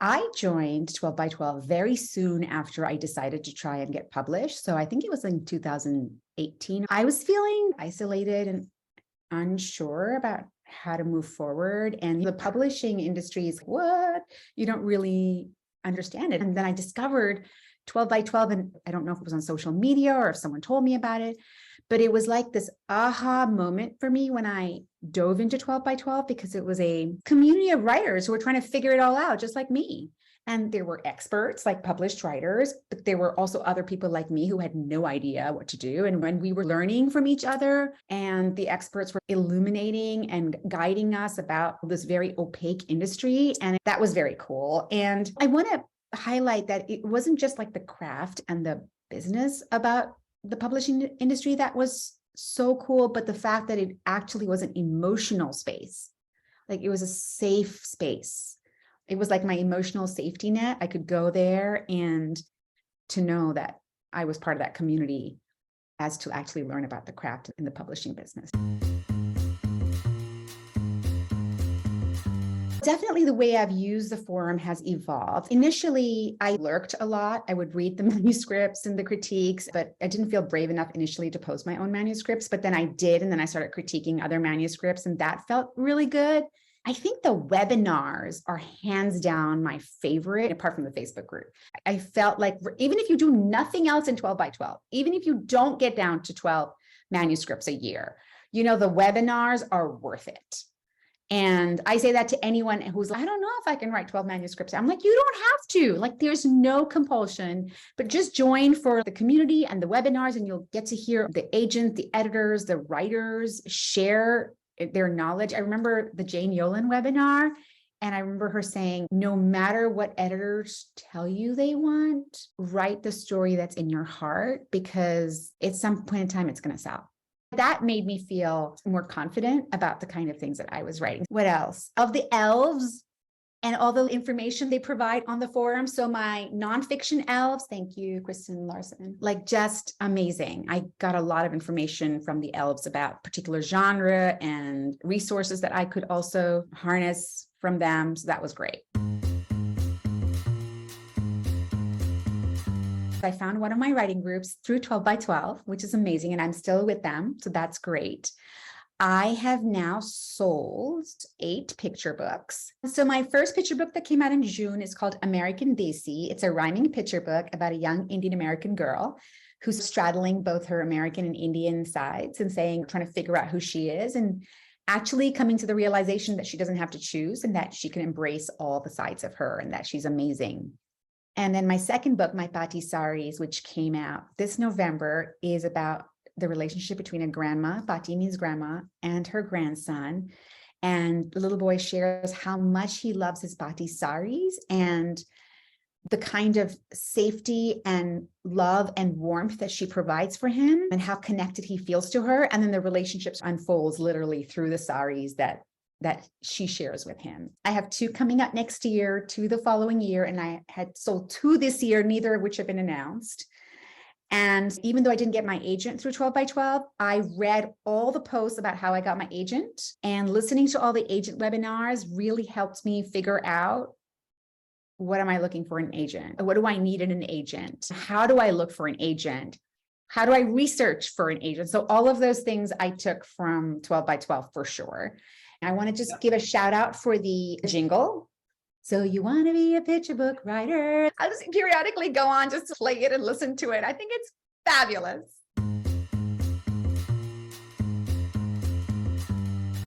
I joined 12 by 12 very soon after I decided to try and get published. So I think it was in 2018. I was feeling isolated and unsure about how to move forward. And the publishing industry is what? You don't really understand it. And then I discovered 12 by 12, and I don't know if it was on social media or if someone told me about it, but it was like this aha moment for me when I dove into 12 by 12, because it was a community of writers who were trying to figure it all out, just like me. And there were experts like published writers, but there were also other people like me who had no idea what to do. And when we were learning from each other, and the experts were illuminating and guiding us about this very opaque industry, and that was very cool. And I want to highlight that it wasn't just like the craft and the business about the publishing industry that was so cool, but the fact that it actually was an emotional space. Like it was a safe space. It was like my emotional safety net. I could go there and to know that I was part of that community as to actually learn about the craft in the publishing business. Definitely the way I've used the forum has evolved. Initially, I lurked a lot. I would read the manuscripts and the critiques, but I didn't feel brave enough initially to post my own manuscripts, but then I did. And then I started critiquing other manuscripts, and that felt really good. I think the webinars are hands down my favorite, apart from the Facebook group. I felt like even if you do nothing else in 12 by 12, even if you don't get down to 12 manuscripts a year, the webinars are worth it. And I say that to anyone who's like, I don't know if I can write 12 manuscripts. I'm like, you don't have to. Like, there's no compulsion, but just join for the community and the webinars, and you'll get to hear the agents, the editors, the writers share their knowledge. I remember the Jane Yolen webinar, and I remember her saying, no matter what editors tell you they want, write the story that's in your heart, because at some point in time, it's going to sell. That made me feel more confident about the kind of things that I was writing. What else? Of the elves and all the information they provide on the forum. So my nonfiction elves, thank you, Kristen Larson, like just amazing. I got a lot of information from the elves about particular genre and resources that I could also harness from them. So that was great. I found one of my writing groups through 12 by 12, which is amazing. And I'm still with them. So that's great. I have now sold 8 picture books. So my first picture book that came out in June is called American Desi. It's a rhyming picture book about a young Indian American girl who's straddling both her American and Indian sides and trying to figure out who she is, and actually coming to the realization that she doesn't have to choose, and that she can embrace all the sides of her, and that she's amazing. And then my second book, My Pati Saris, which came out this November, is about the relationship between a grandma, Pati means grandma, and her grandson. And the little boy shares how much he loves his Pati Saris and the kind of safety and love and warmth that she provides for him, and how connected he feels to her. And then the relationship unfolds literally through the saris that she shares with him. I have 2 coming up next year, 2 the following year, and I had sold 2 this year, neither of which have been announced. And even though I didn't get my agent through 12 by 12, I read all the posts about how I got my agent, and listening to all the agent webinars really helped me figure out, what am I looking for in an agent? What do I need in an agent? How do I look for an agent? How do I research for an agent? So all of those things I took from 12 by 12 for sure. I want to just give a shout out for the jingle. So you want to be a picture book writer? I'll just periodically go on just to play it and listen to it. I think it's fabulous.